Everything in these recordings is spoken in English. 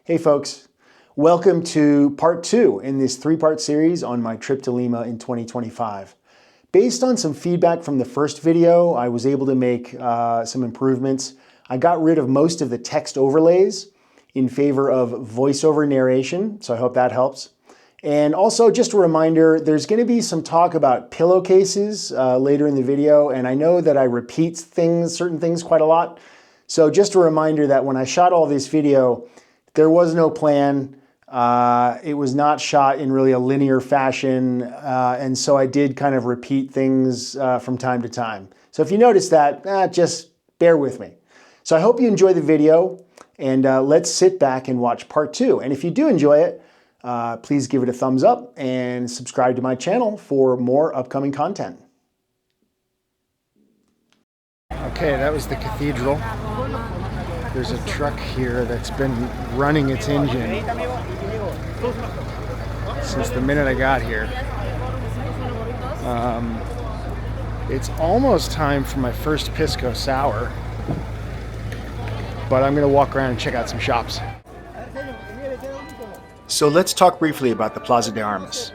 Hey folks, welcome to part 2 in this 3-part series on my trip to Lima in 2025. Based on some feedback from the first video, I was able to make some improvements. I got rid of most of the text overlays in favor of voiceover narration, so I hope that helps. And also, just a reminder, there's going to be some talk about pillowcases later in the video, and I know that I repeat certain things quite a lot. So just a reminder that when I shot all this video, there was no plan. It was not shot in really a linear fashion, and so I did kind of repeat things from time to time. So if you notice that, just bear with me. So I hope you enjoy the video, and let's sit back and watch part 2. And if you do enjoy it, please give it a thumbs up and subscribe to my channel for more upcoming content. Okay, that was the cathedral. There's a truck here that's been running its engine since the minute I got here. It's almost time for my first Pisco sour, but I'm going to walk around and check out some shops. So let's talk briefly about the Plaza de Armas.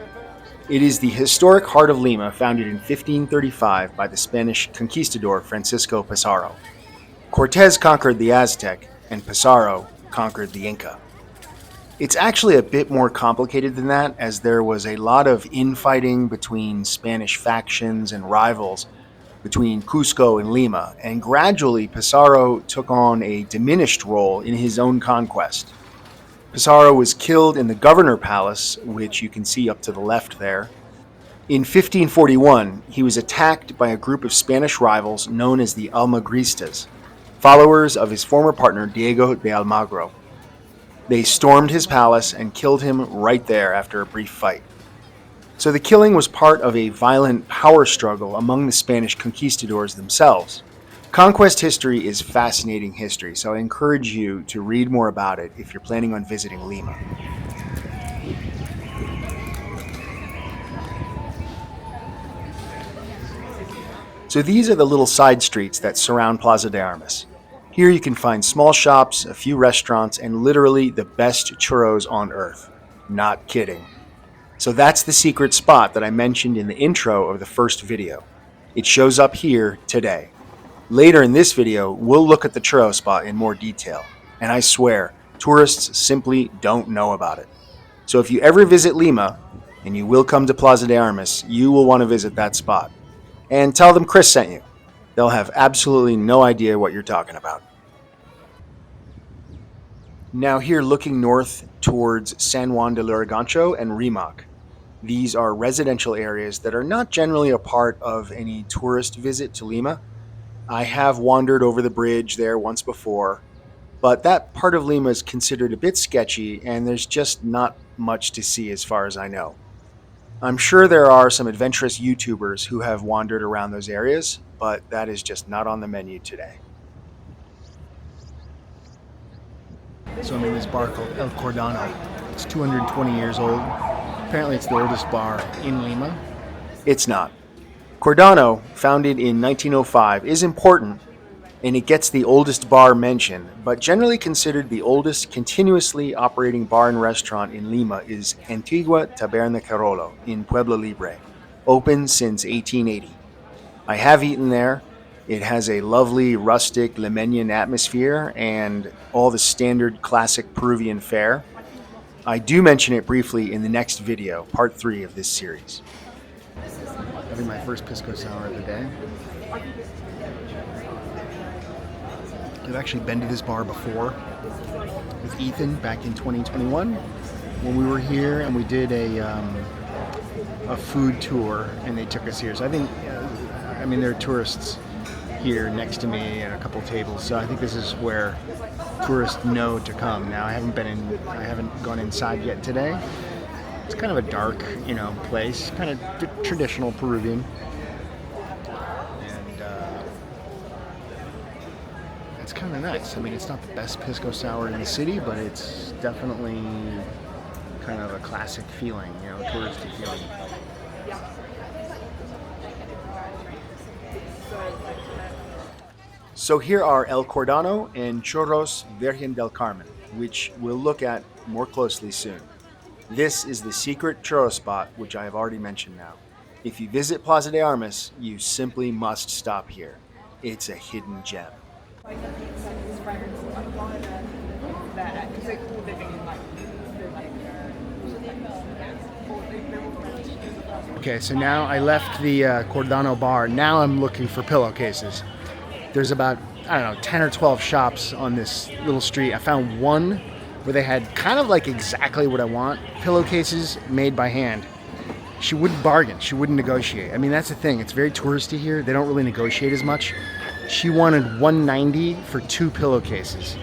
It is the historic heart of Lima, founded in 1535 by the Spanish conquistador Francisco Pizarro. Cortés conquered the Aztec, and Pizarro conquered the Inca. It's actually a bit more complicated than that, as there was a lot of infighting between Spanish factions and rivals between Cusco and Lima, and gradually Pizarro took on a diminished role in his own conquest. Pizarro was killed in the Governor Palace, which you can see up to the left there. In 1541, he was attacked by a group of Spanish rivals known as the Almagristas, followers of his former partner Diego de Almagro. They stormed his palace and killed him right there after a brief fight. So the killing was part of a violent power struggle among the Spanish conquistadors themselves. Conquest history is fascinating history, so I encourage you to read more about it if you're planning on visiting Lima. So these are the little side streets that surround Plaza de Armas. Here you can find small shops, a few restaurants, and literally the best churros on earth. Not kidding. So that's the secret spot that I mentioned in the intro of the first video. It shows up here today. Later in this video, we'll look at the churro spot in more detail. And I swear, tourists simply don't know about it. So if you ever visit Lima, and you will come to Plaza de Armas, you will want to visit that spot. And tell them Chris sent you. They'll have absolutely no idea what you're talking about. Now here, looking north towards San Juan de Lurigancho and Rimac. These are residential areas that are not generally a part of any tourist visit to Lima. I have wandered over the bridge there once before, but that part of Lima is considered a bit sketchy, and there's just not much to see as far as I know. I'm sure there are some adventurous YouTubers who have wandered around those areas, but that is just not on the menu today. So I'm in this bar called El Cordano. It's 220 years old. Apparently it's the oldest bar in Lima. It's not. Cordano, founded in 1905, is important, and it gets the oldest bar mention, but generally considered the oldest continuously operating bar and restaurant in Lima is Antigua Taberna Carolo in Pueblo Libre, open since 1880. I have eaten there. It has a lovely rustic Limenian atmosphere and all the standard classic Peruvian fare. I do mention it briefly in the next video, part 3 of this series. Having my first Pisco sour of the day. I've actually been to this bar before with Ethan back in 2021 when we were here, and we did a food tour, and they took us here. So I think, there are tourists here next to me and a couple tables, so I think this is where tourists know to come. Now I haven't gone inside yet today. It's kind of a dark, place, kind of traditional Peruvian. And it's kind of nice. It's not the best Pisco sour in the city, but it's definitely kind of a classic feeling, touristy feeling. So here are El Cordano and Churros Virgen del Carmen. which we'll look at more closely soon. This is the secret churro spot, which I have already mentioned now. If you visit Plaza de Armas, you simply must stop here. It's a hidden gem. Okay, so now I left the Cordano bar. Now I'm looking for pillowcases. There's about, I don't know, 10 or 12 shops on this little street. I found one where they had kind of like exactly what I want, pillowcases made by hand. She wouldn't bargain, she wouldn't negotiate. I mean, that's the thing, it's very touristy here. They don't really negotiate as much. She wanted $190 for 2 pillowcases.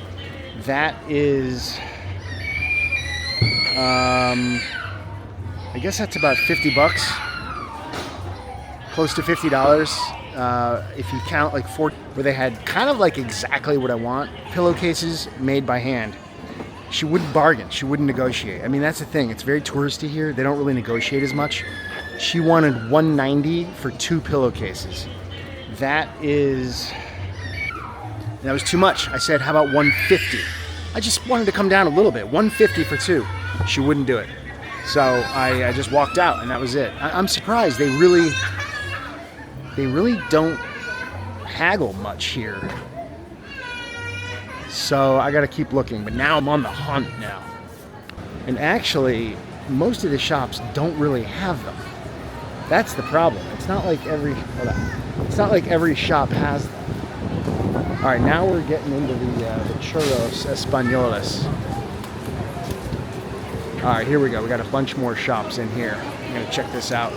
That is, I guess that's about 50 bucks. Close to $50. If you count like 4, where they had kind of like exactly what I want, pillowcases made by hand. She wouldn't bargain, she wouldn't negotiate. I mean, that's the thing, it's very touristy here. They don't really negotiate as much. She wanted $190 for 2 pillowcases. That was too much. I said, how about $150? I just wanted to come down a little bit. $150 for 2. She wouldn't do it. So I just walked out, and that was it. I'm surprised. They really don't haggle much here. So I got to keep looking. But now I'm on the hunt now. And actually, most of the shops don't really have them. That's the problem. It's not like every shop has them. All right, now we're getting into the Churros Españoles. All right, here we go. We got a bunch more shops in here. I'm gonna check this out.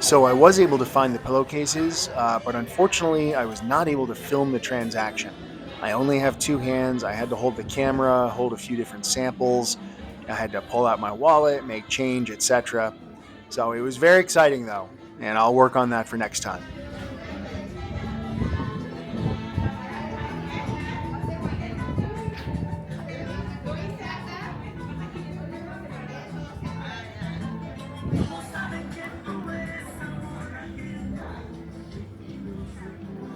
So I was able to find the pillowcases, but unfortunately I was not able to film the transaction. I only have 2 hands. I had to hold the camera, hold a few different samples. I had to pull out my wallet, make change, etc. So it was very exciting though, and I'll work on that for next time.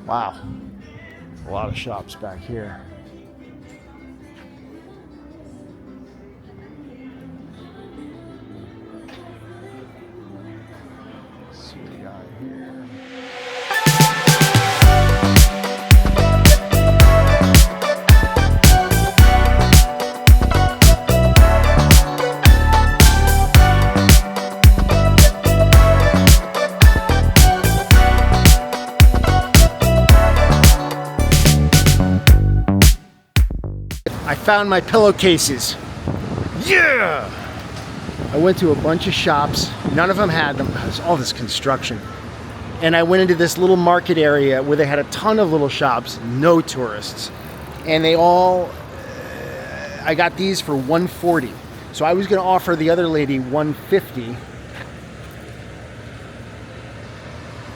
Wow, a lot of shops back here. Let's see what we got here. I found my pillowcases. Yeah! I went to a bunch of shops. None of them had them. There's all this construction. And I went into this little market area where they had a ton of little shops, no tourists. And they all, I got these for $140. So I was gonna offer the other lady $150.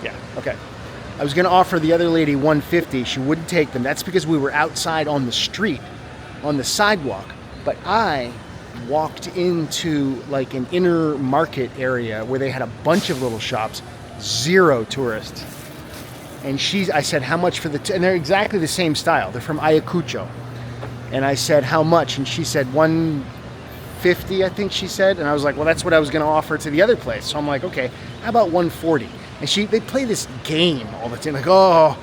Yeah, okay. I was gonna offer the other lady $150. She wouldn't take them. That's because we were outside on the street, on the sidewalk. But I walked into like an inner market area where they had a bunch of little shops, 0 tourists. And I said, how much for and they're exactly the same style. They're from Ayacucho. And I said, how much? And she said, $150, I think she said. And I was like, well, that's what I was gonna offer to the other place. So I'm like, okay, how about $140? And they play this game all the time, like, oh,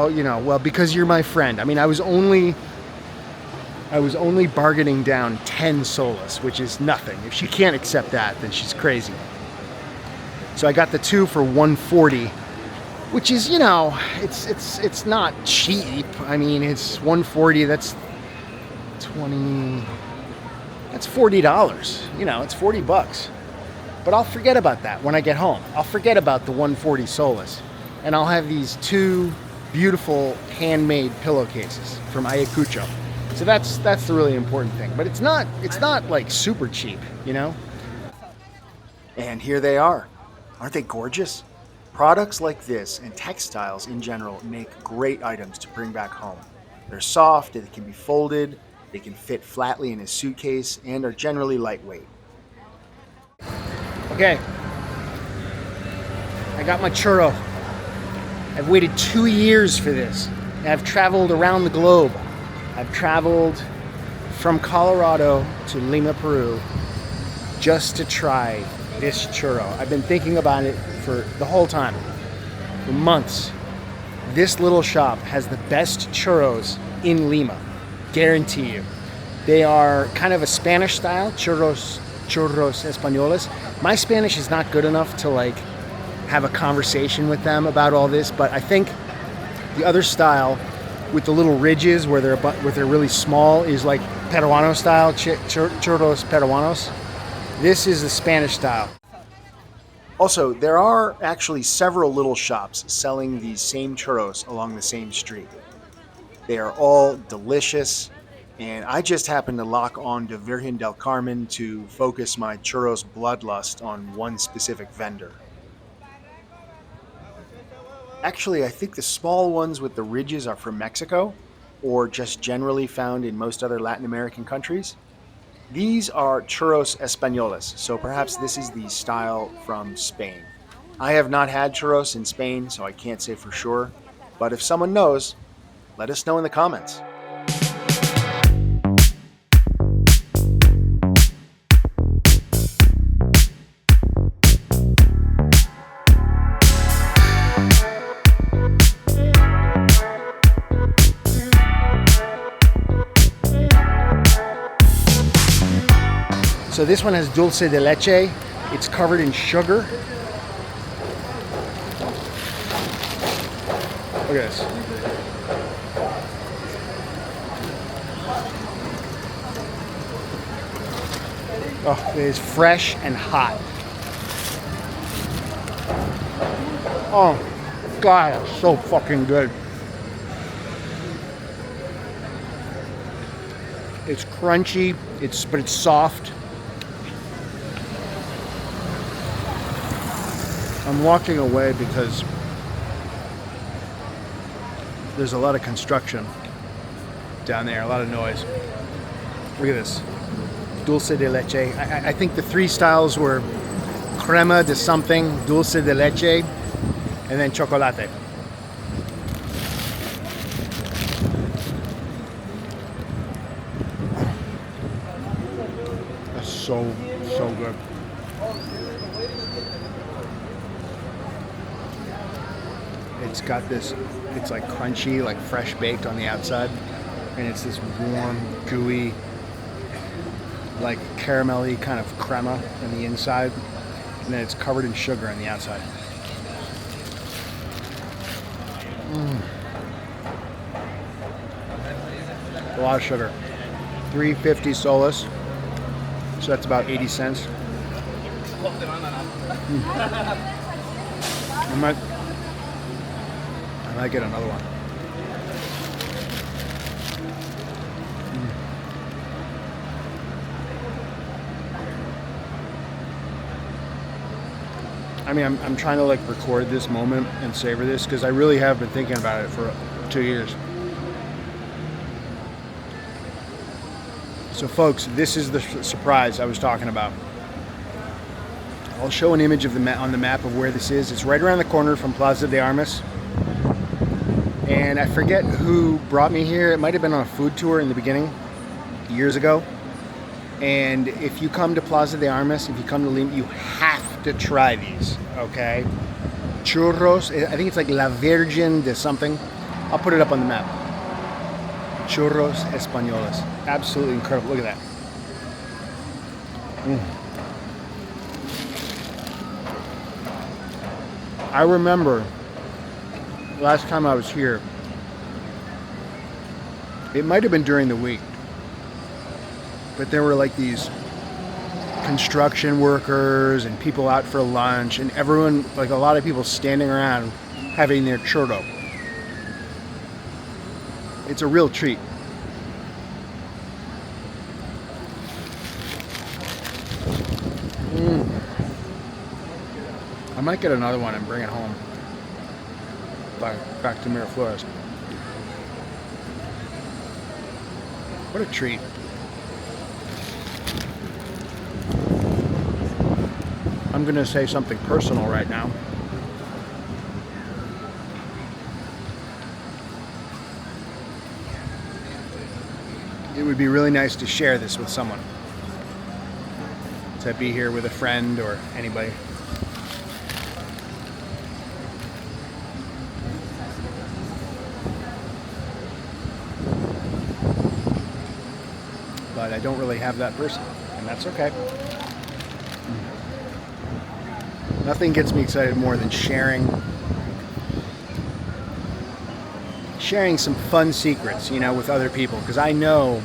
you know, well, because you're my friend. I mean, I was only bargaining down 10 soles, which is nothing. If she can't accept that, then she's crazy. So I got the 2 for $140, which is, you know, it's not cheap. I mean, it's $140. That's $40. You know, it's $40. But I'll forget about that when I get home. I'll forget about the 140 soles, and I'll have these 2 beautiful handmade pillowcases from Ayacucho. So that's the really important thing. But it's not like super cheap, you know? And here they are. Aren't they gorgeous? Products like this and textiles in general make great items to bring back home. They're soft, they can be folded, they can fit flatly in a suitcase, and are generally lightweight. Okay. I got my churro. I've waited 2 years for this. I've traveled around the globe. I've traveled from Colorado to Lima, Peru, just to try this churro. I've been thinking about it for the whole time, for months. This little shop has the best churros in Lima, guarantee you. They are kind of a Spanish style, churros españoles. My Spanish is not good enough to like have a conversation with them about all this, but I think the other style with the little ridges where they're really small is like Peruano style, churros peruanos. This is the Spanish style. Also, there are actually several little shops selling these same churros along the same street. They are all delicious, and I just happened to lock on to Virgen del Carmen to focus my churros bloodlust on one specific vendor. Actually, I think the small ones with the ridges are from Mexico, or just generally found in most other Latin American countries. These are churros españoles, so perhaps this is the style from Spain. I have not had churros in Spain, so I can't say for sure, but if someone knows, let us know in the comments. So this one has dulce de leche. It's covered in sugar. Look at this. Oh, it is fresh and hot. Oh, God, it's so fucking good. It's crunchy, but it's soft. I'm walking away because there's a lot of construction down there, a lot of noise. Look at this, dulce de leche. I think the three styles were crema de something, dulce de leche, and then chocolate. That's so good. It's got this, it's like crunchy, like fresh baked on the outside, and it's this warm, gooey, like caramelly kind of crema on the inside, and then it's covered in sugar on the outside. A lot of sugar. $3.50 soles, so that's about 80 cents. I might get another one. I mean, I'm trying to like record this moment and savor this because I really have been thinking about it for 2 years. So folks, this is the surprise I was talking about. I'll show an image of on the map of where this is. It's right around the corner from Plaza de Armas. And I forget who brought me here. It might have been on a food tour in the beginning, years ago. And if you come to Plaza de Armas, if you come to Lima, you have to try these, okay? Churros, I think it's like La Virgen de something. I'll put it up on the map. Churros españoles. Absolutely incredible. Look at that. I remember last time I was here, it might have been during the week, but there were like these construction workers and people out for lunch, and everyone, like a lot of people standing around having their churro. It's a real treat. I might get another one and bring it home. Back to Miraflores. What a treat. I'm going to say something personal right now. it would be really nice to share this with someone. To be here with a friend or anybody. But I don't really have that person, and that's okay. Nothing gets me excited more than sharing some fun secrets, you know, with other people, because I know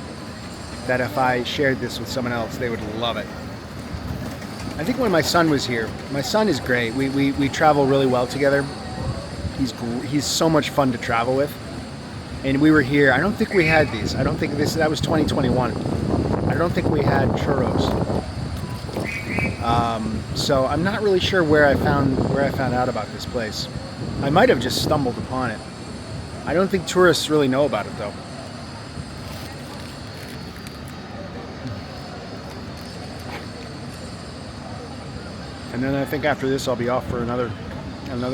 that if I shared this with someone else, they would love it. I think when my son was here, my son is great. We travel really well together. He's so much fun to travel with. And we were here. I don't think we had these. I don't think that was 2021. I don't think we had churros. So I'm not really sure where I found out about this place. I might have just stumbled upon it. I don't think tourists really know about it though. And then I think after this I'll be off for another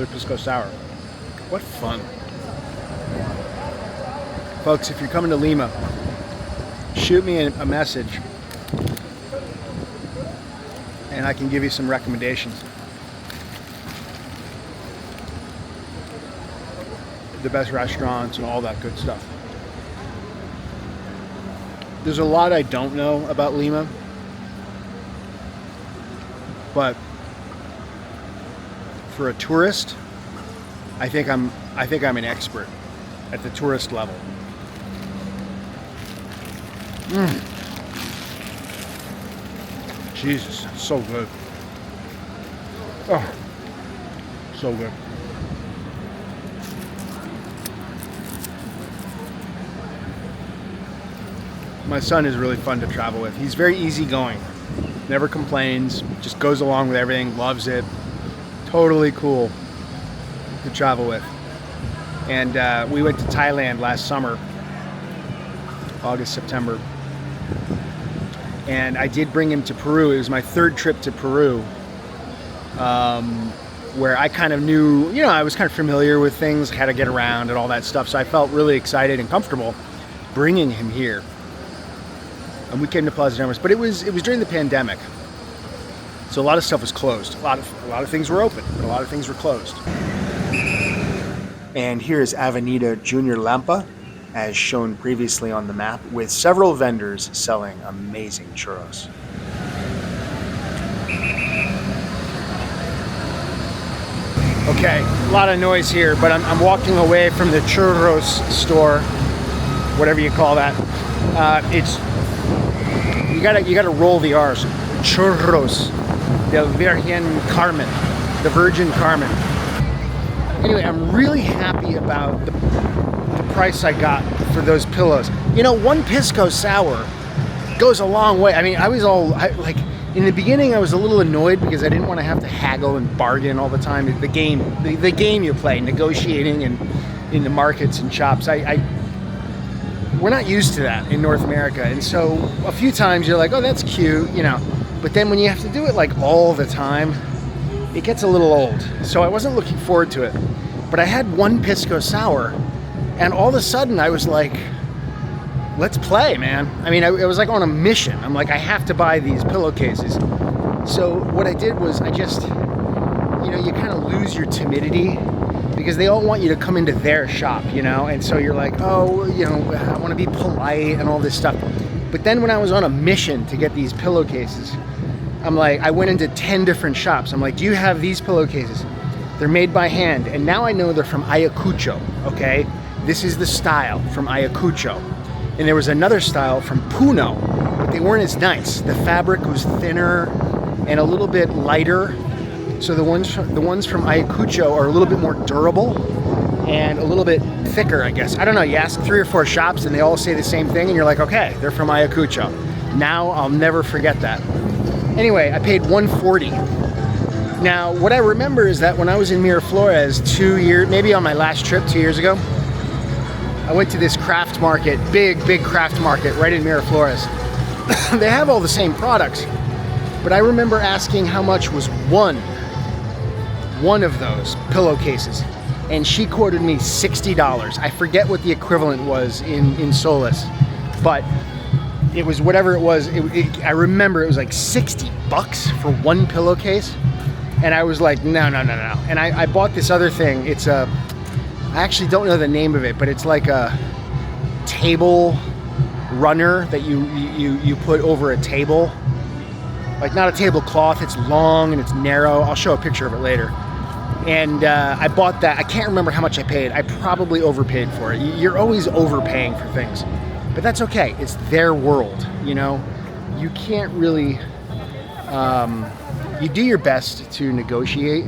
Pisco Sour. What fun. Folks, if you're coming to Lima, shoot me a message and I can give you some recommendations. The best restaurants and all that good stuff. There's a lot I don't know about Lima, but for a tourist, I think I'm an expert at the tourist level. Jesus, so good. Oh, so good. My son is really fun to travel with. He's very easygoing, never complains, just goes along with everything, loves it. Totally cool to travel with. And we went to Thailand last summer, August, September. And I did bring him to Peru. It was my third trip to Peru, where I kind of knew, you know, I was kind of familiar with things, how to get around and all that stuff. So I felt really excited and comfortable bringing him here. And we came to Plaza de Armas, but it was during the pandemic. So a lot of stuff was closed. A lot of things were open, but a lot of things were closed. And here is Avenida Junior Lampa, as shown previously on the map, with several vendors selling amazing churros. Okay, a lot of noise here, but I'm walking away from the churros store, whatever you call that. It's you gotta roll the R's. Churros del Virgen Carmen, the Virgin Carmen. Anyway, I'm really happy about the price I got for those pillows. You know, one Pisco Sour goes a long way. I mean, like in the beginning I was a little annoyed because I didn't want to have to haggle and bargain all the time. The game you play, negotiating and in the markets and shops. We're not used to that in North America, and so a few times you're like, oh, that's cute, you know, but then when you have to do it like all the time, it gets a little old. So I wasn't looking forward to it, but I had one Pisco Sour, and all of a sudden I was like, let's play, man. I mean, I was like on a mission. I'm like, I have to buy these pillowcases. So what I did was I just, you know, you kind of lose your timidity because they all want you to come into their shop, you know, and so you're like, oh, you know, I want to be polite and all this stuff. But then when I was on a mission to get these pillowcases, I'm like, I went into 10 different shops. I'm like, do you have these pillowcases? They're made by hand, and now I know they're from Ayacucho, okay? This is the style from Ayacucho. And there was another style from Puno, but they weren't as nice. The fabric was thinner and a little bit lighter. So the ones from Ayacucho are a little bit more durable and a little bit thicker, I guess. I don't know, you ask 3 or 4 shops and they all say the same thing and you're like, okay, they're from Ayacucho. Now I'll never forget that. Anyway, I paid $140. Now, what I remember is that when I was in Miraflores maybe on my last trip 2 years ago, I went to this craft market, big craft market right in Miraflores. They have all the same products, but I remember asking how much was one of those pillowcases, and she quoted me $60. I forget what the equivalent was in soles, but it was whatever it was. I remember it was like $60 for one pillowcase. And I was like, no. And I bought this other thing. It's I actually don't know the name of it, but it's like a table runner that you put over a table. Like not a tablecloth, it's long and it's narrow. I'll show a picture of it later. And I bought that. I can't remember how much I paid. I probably overpaid for it. You're always overpaying for things. But that's okay. It's their world, you know? You can't really... you do your best to negotiate,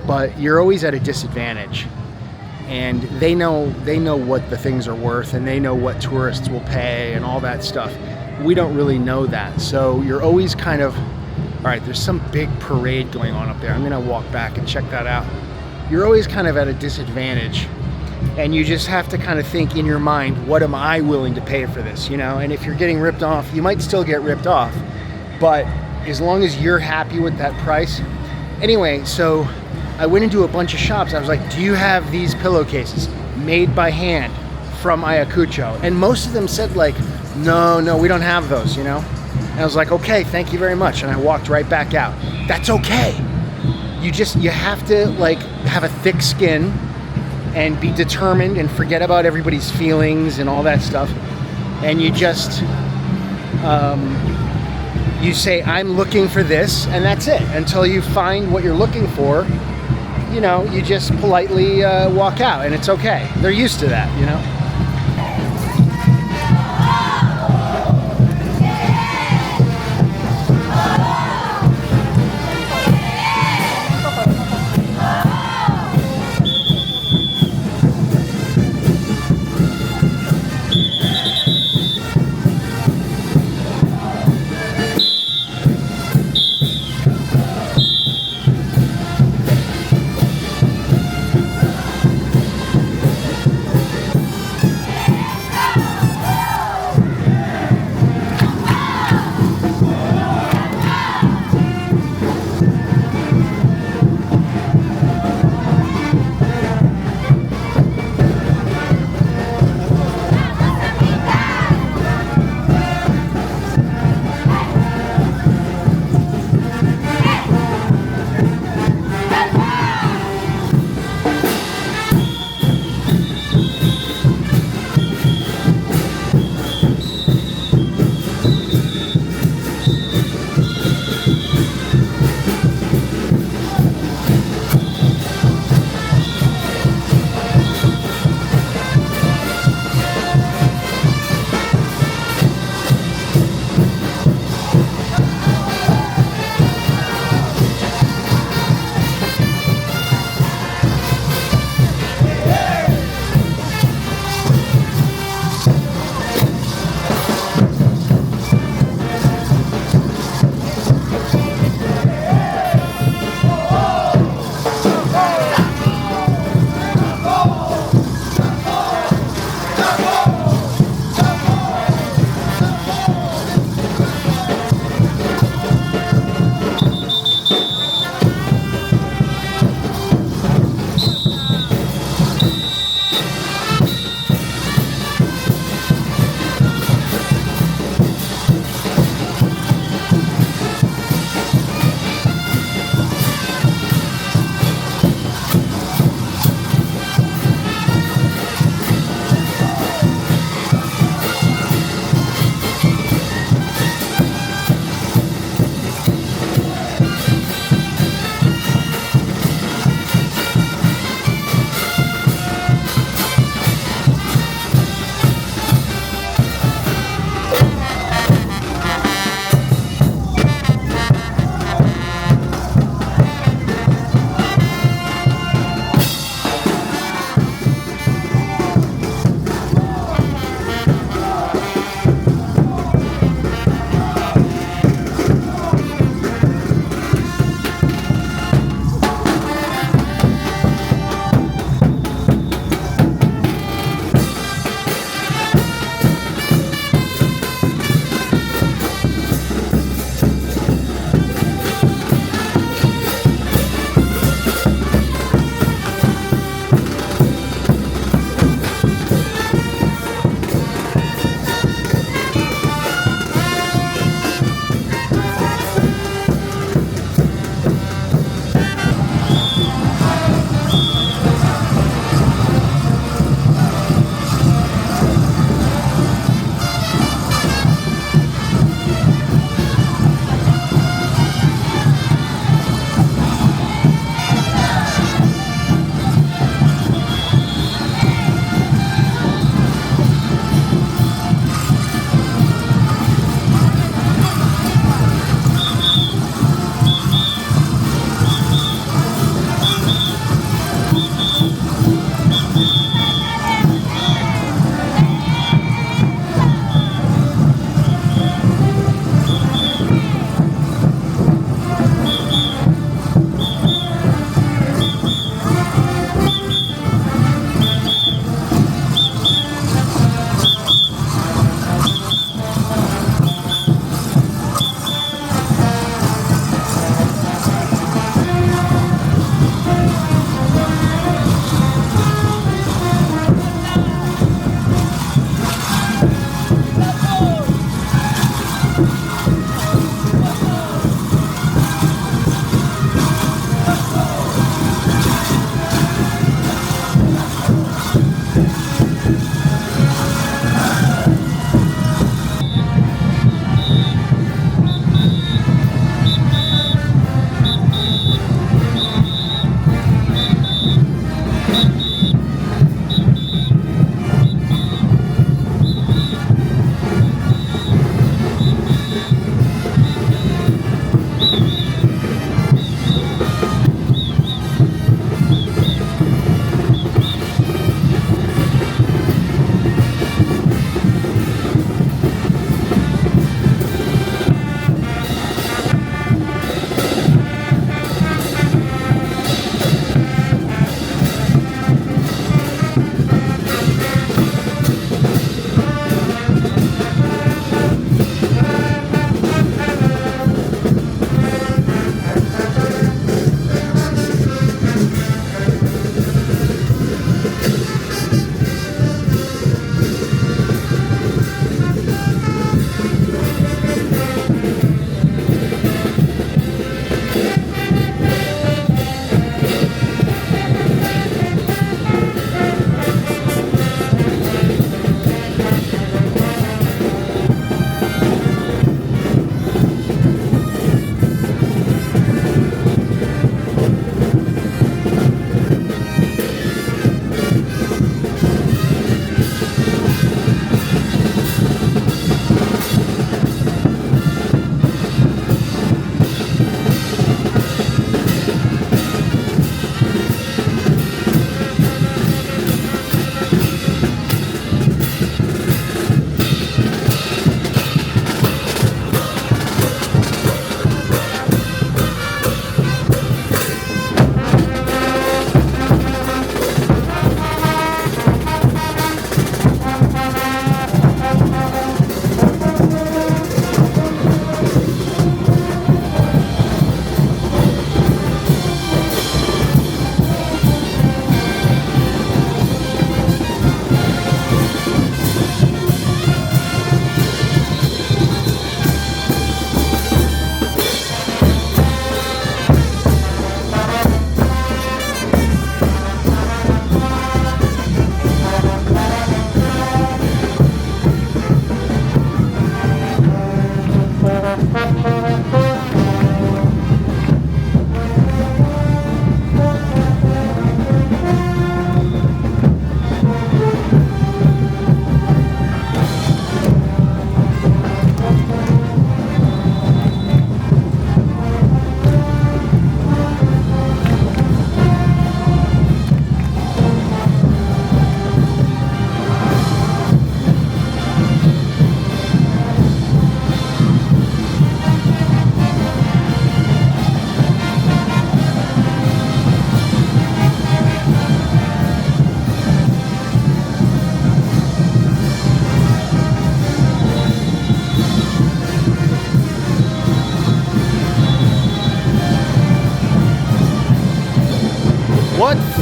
but you're always at a disadvantage. And they know what the things are worth, and they know what tourists will pay and all that stuff. We don't really know that. So you're always kind of, all right, there's some big parade going on up there. I'm gonna walk back and check that out. You're always kind of at a disadvantage, and you just have to kind of think in your mind, what am I willing to pay for this, you know? And if you're getting ripped off, you might still get ripped off, but as long as you're happy with that price. Anyway, so I went into a bunch of shops. I was like, do you have these pillowcases made by hand from Ayacucho? And most of them said like, no, we don't have those, you know? And I was like, okay, thank you very much. And I walked right back out. That's okay. You have to like have a thick skin and be determined and forget about everybody's feelings and all that stuff. And you just, you say, I'm looking for this, and that's it. Until you find what you're looking for, you know, you just politely walk out, and it's okay. They're used to that, you know?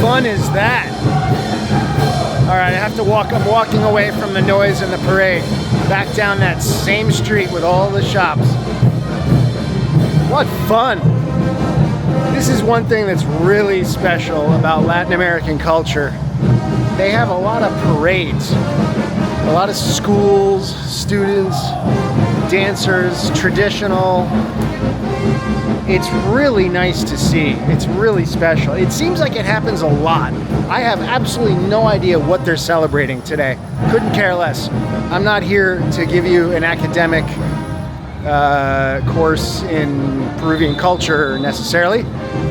fun is that? All right, I have to walk. I'm walking away from the noise and the parade, back down that same street with all the shops. What fun! This is one thing that's really special about Latin American culture. They have a lot of parades, a lot of schools, students, dancers, traditional. It's really nice to see. It's really special. It seems like it happens a lot. I have absolutely no idea what they're celebrating today. Couldn't care less. I'm not here to give you an academic course in Peruvian culture necessarily.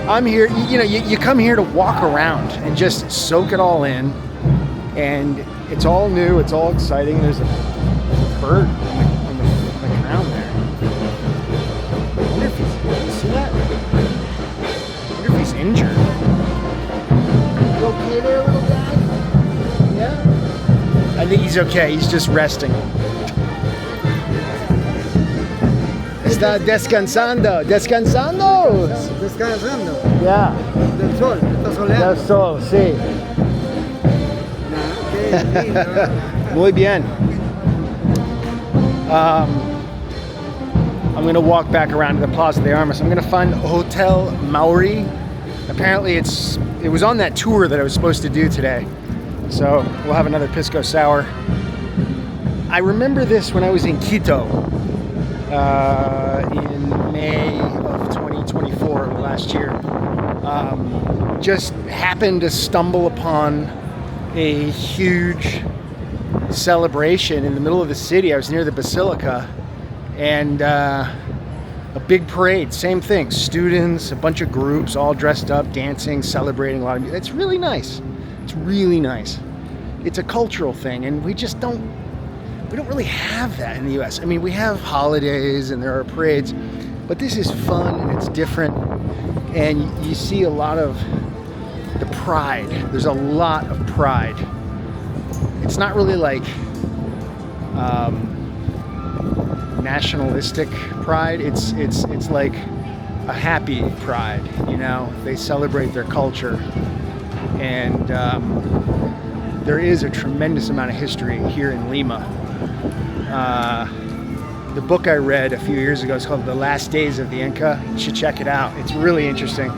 I'm here, you come here to walk around and just soak it all in. And it's all new, it's all exciting. There's a bird on the ground there. I wonder if you see that? I wonder if he's injured. You okay there, little guy? Yeah? I think he's okay, he's just resting. Está descansando. ¿Descansando? Descansando. Yeah. Del sol, está soleado. Del sol, sí. Muy bien. I'm going to walk back around to the Plaza de Armas. I'm going to find Hotel Maury. Apparently it was on that tour that I was supposed to do today. So we'll have another Pisco Sour. I remember this when I was in Quito in May of 2024, last year. Just happened to stumble upon a huge celebration in the middle of the city. I was near the Basilica, and a big parade, same thing, students, a bunch of groups all dressed up, dancing, celebrating a lot of music. It's really nice. It's really nice. It's a cultural thing, and we don't really have that in the US. I mean, we have holidays and there are parades, but this is fun and it's different, and you see a lot of the pride. There's a lot of pride. It's not really like nationalistic pride. It's like a happy pride, They celebrate their culture, and there is a tremendous amount of history here in Lima. The book I read a few years ago is called The Last Days of the Inca. You should check it out. It's really interesting.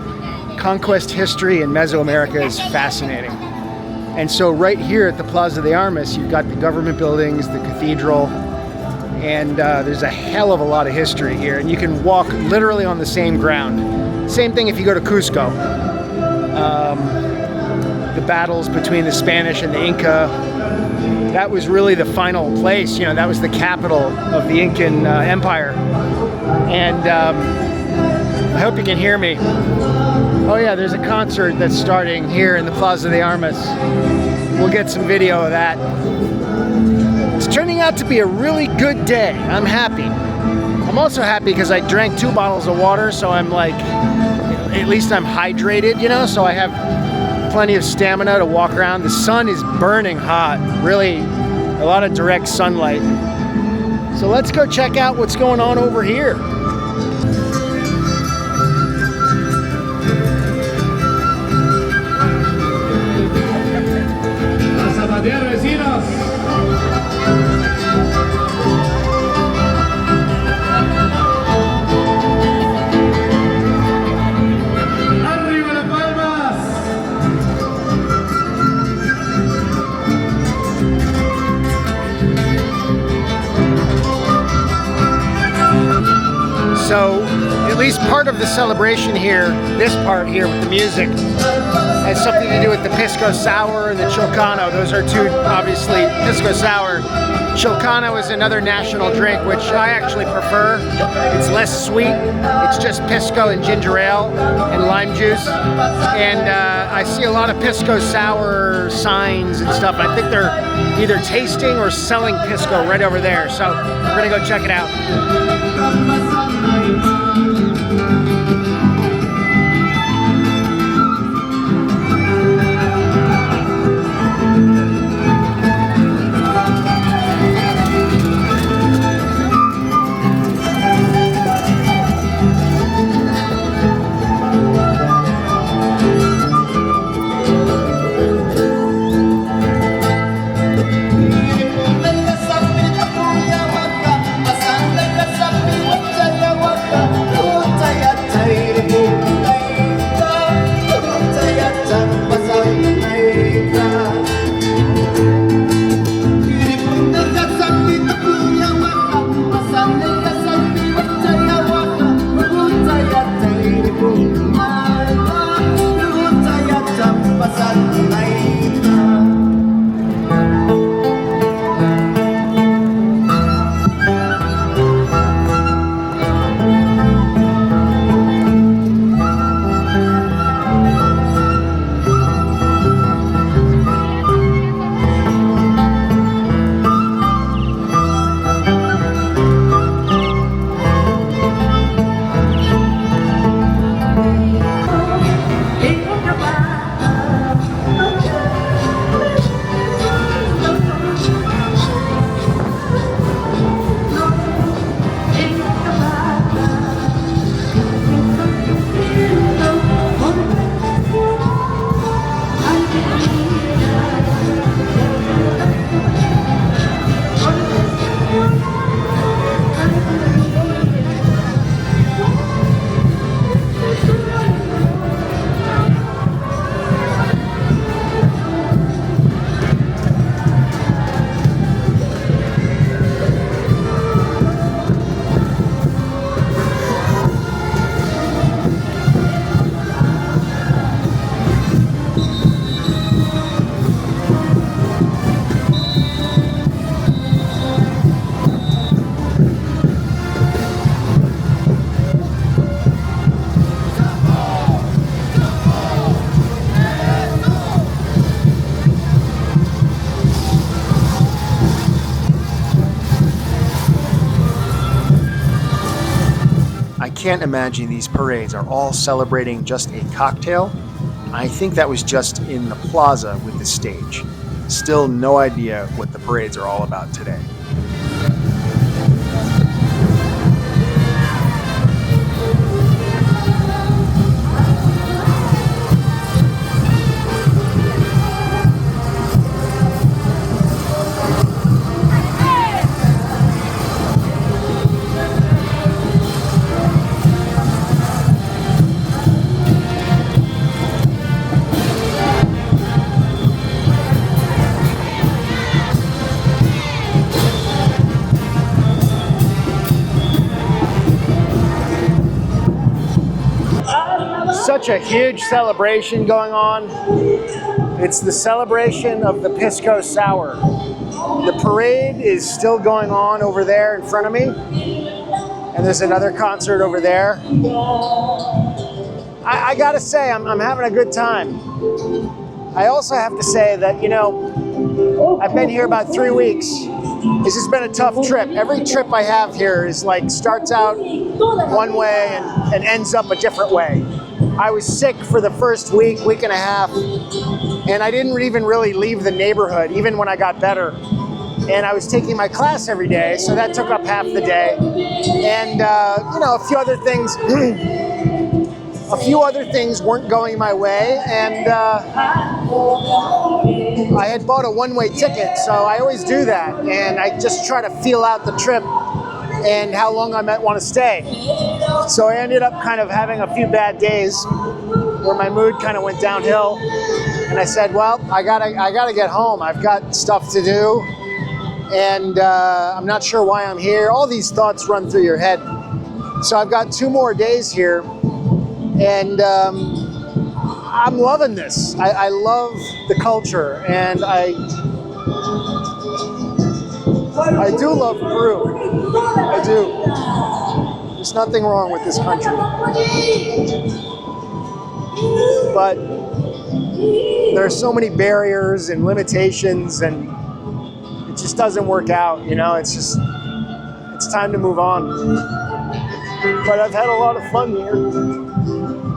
Conquest history in Mesoamerica is fascinating. And so right here at the Plaza de Armas, you've got the government buildings, the cathedral, and there's a hell of a lot of history here. And you can walk literally on the same ground. Same thing if you go to Cusco. The battles between the Spanish and the Inca, that was really the final place. That was the capital of the Incan Empire. And I hope you can hear me. Oh yeah, there's a concert that's starting here in the Plaza de Armas. We'll get some video of that. It's turning out to be a really good day. I'm happy. I'm also happy because I drank 2 bottles of water, so I'm like, at least I'm hydrated, so I have plenty of stamina to walk around. The sun is burning hot, really a lot of direct sunlight. So let's go check out what's going on over here. So at least part of the celebration here, this part here with the music, has something to do with the Pisco Sour and the Chilcano. Those are two, obviously, Pisco Sour. Chilcano is another national drink, which I actually prefer. It's less sweet. It's just Pisco and ginger ale and lime juice. And I see a lot of Pisco Sour signs and stuff. I think they're either tasting or selling Pisco right over there. So we're gonna go check it out. can't imagine these parades are all celebrating just a cocktail. I think that was just in the plaza with the stage. Still no idea what the parades are all about today. Such a huge celebration going on. It's the celebration of the Pisco Sour. The parade is still going on over there in front of me. And there's another concert over there. I gotta say, I'm having a good time. I also have to say that, you know, I've been here about 3 weeks. This has been a tough trip. Every trip I have here is like starts out one way and ends up a different way. I was sick for the first week and a half, and I didn't even really leave the neighborhood, even when I got better. And I was taking my class every day, so that took up half the day. And you know, a few other things weren't going my way, and I had bought a one-way ticket, so I always do that, and I just try to feel out the trip and how long I might want to stay. So I ended up kind of having a few bad days where my mood kind of went downhill, and I said, well, I gotta get home. I've got stuff to do, and I'm not sure why I'm here. All these thoughts run through your head. So I've got 2 more days here, and I'm loving this. I love the culture, and I do love Peru. I do. There's nothing wrong with this country. But there are so many barriers and limitations, and it just doesn't work out, you know? It's time to move on. But I've had a lot of fun here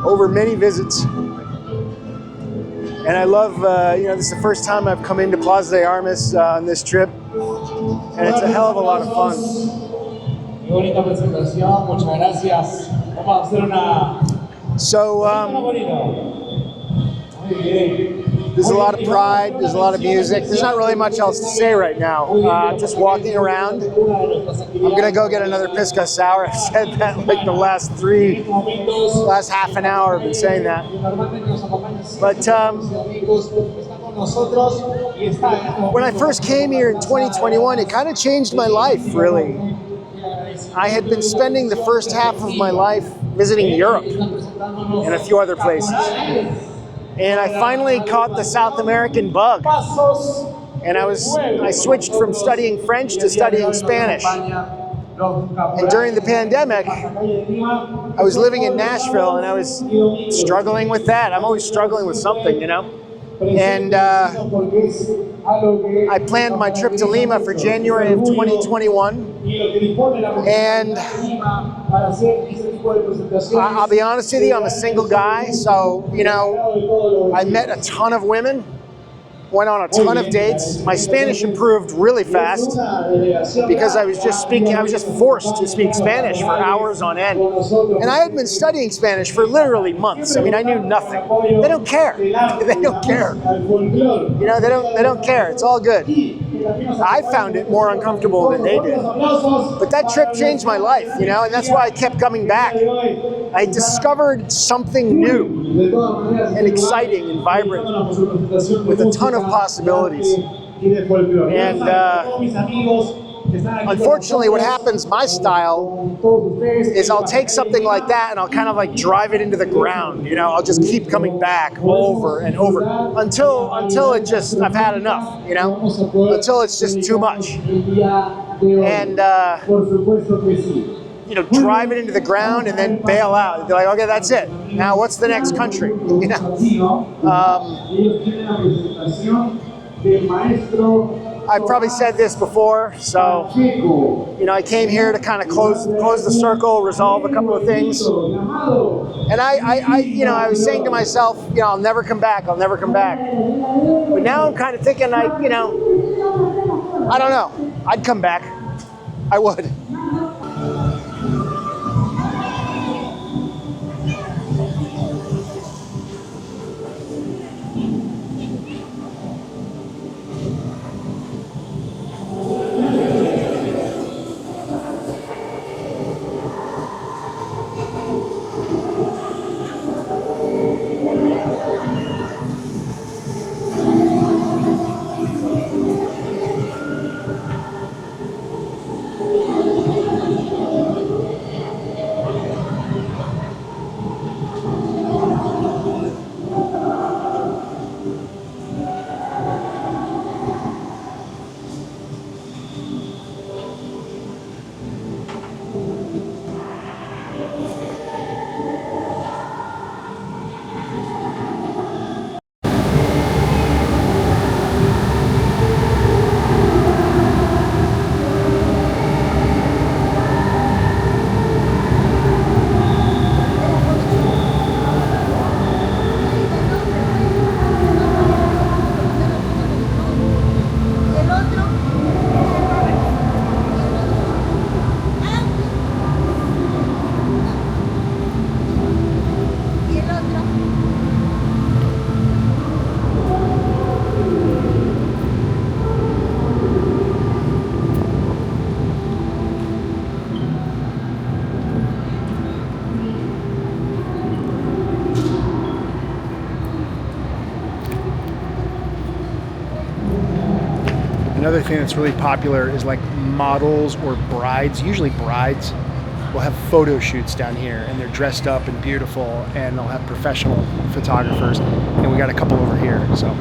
over many visits. And I love, you know, this is the first time I've come into Plaza de Armas on this trip, and it's a hell of a lot of fun. So, there's a lot of pride, there's a lot of music. There's not really much else to say right now. I'm just walking around. I'm gonna go get another Pisco Sour. I've said that like the last half an hour I've been saying that. But when I first came here in 2021, it kind of changed my life, really. I had been spending the first half of my life visiting Europe and a few other places. And I finally caught the South American bug. And I switched from studying French to studying Spanish. And during the pandemic, I was living in Nashville, and I was struggling with that. I'm always struggling with something, you know? And I planned my trip to Lima for January of 2021. And I'll be honest with you, I'm a single guy, so, you know, I met a ton of women, went on a ton of dates. My Spanish improved really fast because I was just forced to speak Spanish for hours on end. And I had been studying Spanish for literally months. I mean, I knew nothing. They don't care. They don't care. You know, they don't care. It's all good. I found it more uncomfortable than they did. But that trip changed my life, you know, and that's why I kept coming back. I discovered something new and exciting and vibrant with a ton of possibilities. And unfortunately, what happens, my style, is I'll take something like that and I'll kind of like drive it into the ground. You know, I'll just keep coming back over and over until it just, I've had enough, you know, until it's just too much. And, you know, drive it into the ground and then bail out. They're like, okay, that's it. Now what's the next country? You know? I've probably said this before, so I came here to kind of close the circle, resolve a couple of things, and I was saying to myself, I'll never come back. I'll never come back. But now I'm kind of thinking, I don't know. I'd come back. I would. Another thing that's really popular is like models or brides, usually brides, will have photo shoots down here and they're dressed up and beautiful and they'll have professional photographers, and we got a couple over here, so.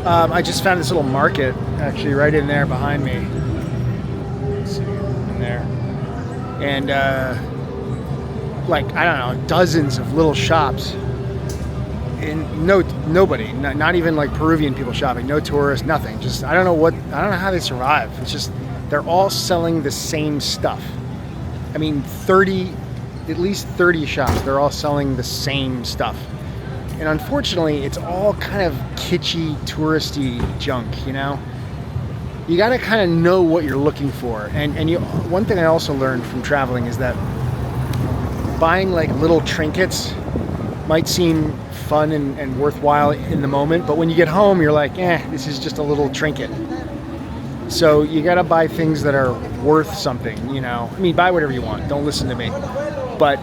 I just found this little market, actually, right in there behind me. Let's see, in there. And, like, I don't know, dozens of little shops. And nobody, not even like Peruvian people shopping, no tourists, nothing. Just, I don't know how they survive. It's just, they're all selling the same stuff. I mean, at least 30 shops, they're all selling the same stuff. And unfortunately, it's all kind of kitschy, touristy junk, you know? You gotta kind of know what you're looking for. And one thing I also learned from traveling is that buying like little trinkets might seem fun and worthwhile in the moment, but when you get home, you're like, this is just a little trinket. So you gotta buy things that are worth something, you know? I mean, buy whatever you want, don't listen to me. But,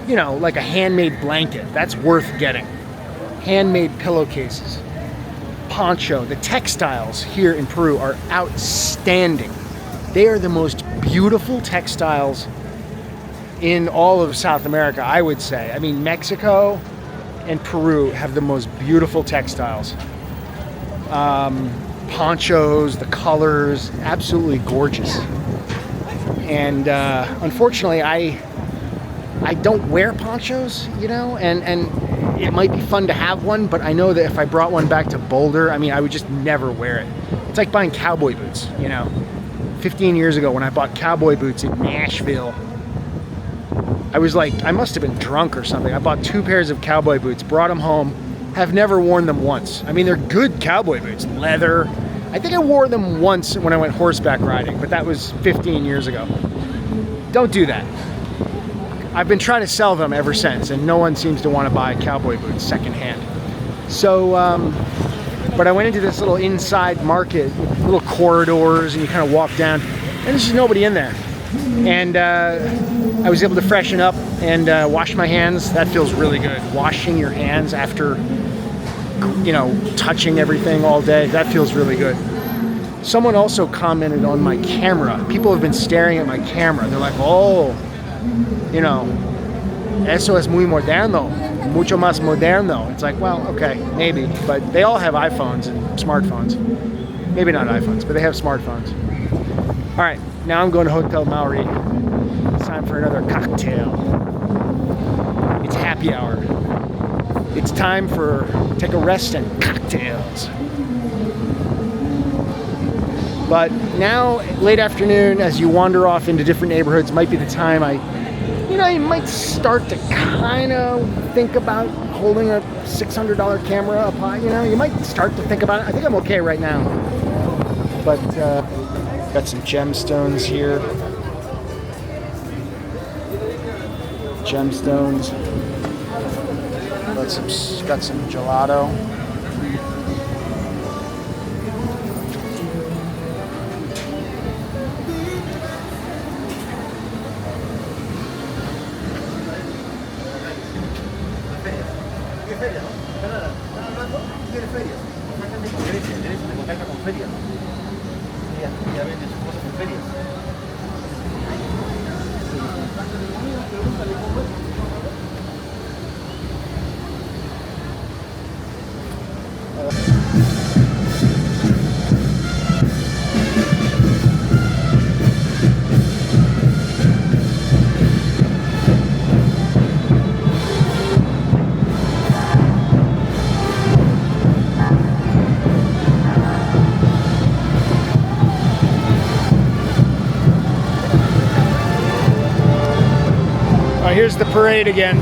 you know, like a handmade blanket, that's worth getting. Handmade pillowcases, poncho, the textiles here in Peru are outstanding. They are the most beautiful textiles in all of South America, I would say. I mean, Mexico and Peru have the most beautiful textiles. Ponchos, the colors, absolutely gorgeous. And unfortunately, I don't wear ponchos, you know, and it might be fun to have one, but I know that if I brought one back to Boulder, I mean, I would just never wear it. It's like buying cowboy boots, you know. 15 years ago when I bought cowboy boots in Nashville, I was like, I must have been drunk or something. I bought 2 pairs of cowboy boots, brought them home, have never worn them once. I mean, they're good cowboy boots, leather. I think I wore them once when I went horseback riding, but that was 15 years ago. Don't do that. I've been trying to sell them ever since, and no one seems to want to buy cowboy boots secondhand. So, but I went into this little inside market, little corridors, and you kind of walk down, and there's just nobody in there. And I was able to freshen up and wash my hands. That feels really good. Washing your hands after, you know, touching everything all day, that feels really good. Someone also commented on my camera. People have been staring at my camera. They're like, oh, you know, eso es muy moderno, mucho más moderno. It's like, well, okay, maybe. But they all have iPhones and smartphones. Maybe not iPhones, but they have smartphones. All right, now I'm going to Hotel Maury. It's time for another cocktail. It's happy hour. It's time for take a rest and cocktails. But now, late afternoon, as you wander off into different neighborhoods, might be the time you might start to kind of think about holding a $600 camera up high. You know, you might start to think about it. I think I'm okay right now. But got some gemstones here. Gemstones. Got some gelato. Here's the parade again.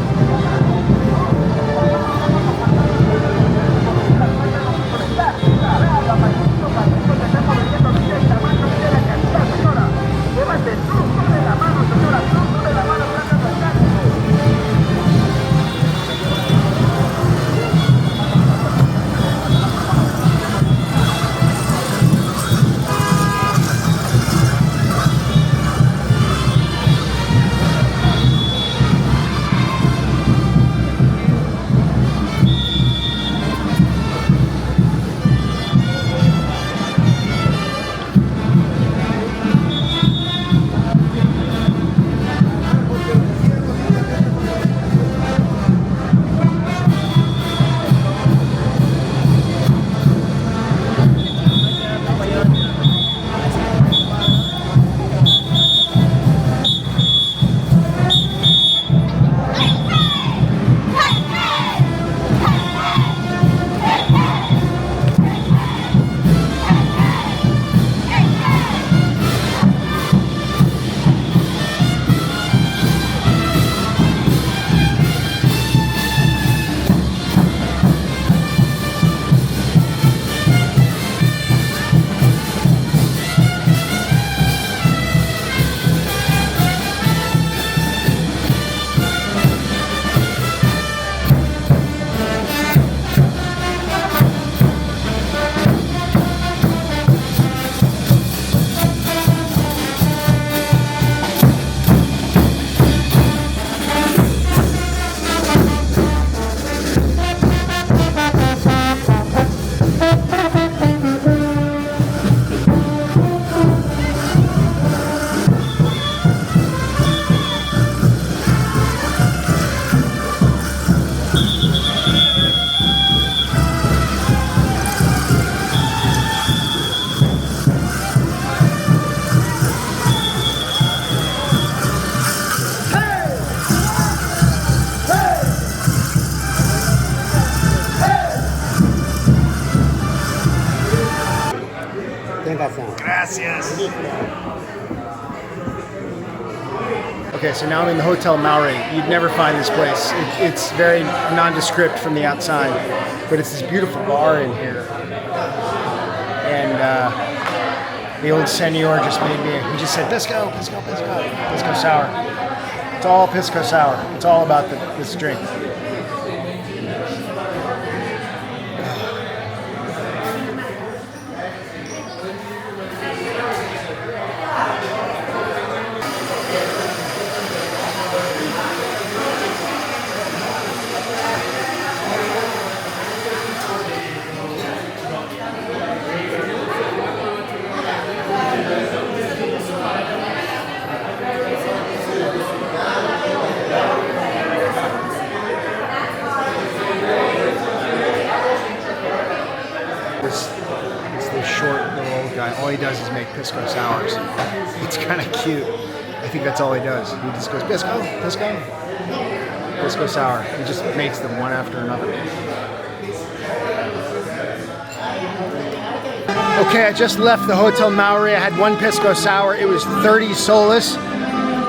casa. Gracias. Okay, so now I'm in the Hotel Maury. You'd never find this place. It's very nondescript from the outside, but it's this beautiful bar in here. And the old senor just made me, he just said, Pisco, Pisco, Pisco, Pisco sour. It's all Pisco sour. It's all about this drink. It's this short little old guy. All he does is make Pisco sours. It's kind of cute. I think that's all he does. He just goes, Pisco, Pisco, Pisco sour. He just makes them one after another. Okay, I just left the Hotel Maury. I had one Pisco sour. It was 30 soles,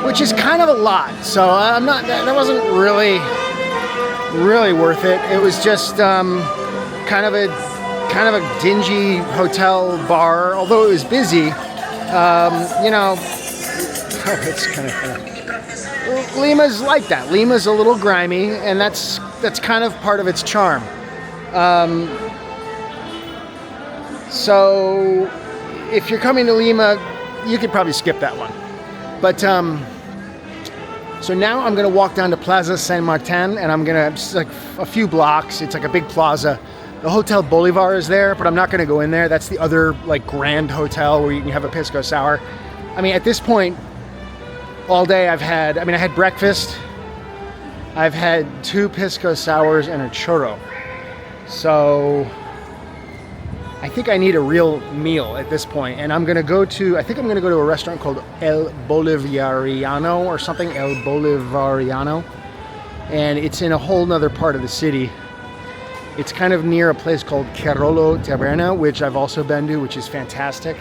which is kind of a lot. So I'm not. That wasn't really worth it. It was just kind of a dingy hotel bar. Although it was busy, it's kind of funny. Lima's like that. Lima's a little grimy, and that's kind of part of its charm. So if you're coming to Lima, you could probably skip that one. But so now I'm gonna walk down to Plaza San Martin, and I'm gonna, it's like a few blocks. It's like a big plaza. The Hotel Bolivar is there, but I'm not gonna go in there. That's the other like grand hotel where you can have a Pisco sour. I mean, at this point, all day I had breakfast. I've had 2 Pisco sours and a churro. So I think I need a real meal at this point, and I think I'm gonna go to a restaurant called El Boliviarano or something, El Boliviarano, and it's in a whole nother part of the city. It's kind of near a place called Querolo Taberna, which I've also been to, which is fantastic,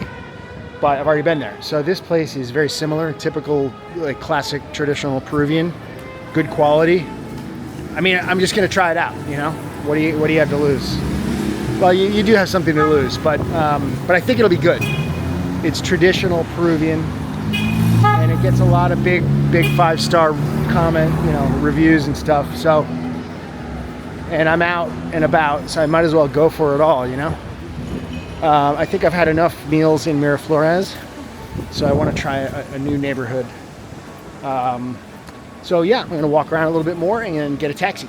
but I've already been there. So this place is very similar, typical, like classic traditional Peruvian, good quality. I mean, I'm just gonna try it out, you know? What do you have to lose? Well, you do have something to lose, but I think it'll be good. It's traditional Peruvian, and it gets a lot of big 5-star comment, reviews and stuff. So, and I'm out and about, so I might as well go for it all, I think I've had enough meals in Miraflores, so I want to try a new neighborhood. So yeah, I'm gonna walk around a little bit more and get a taxi.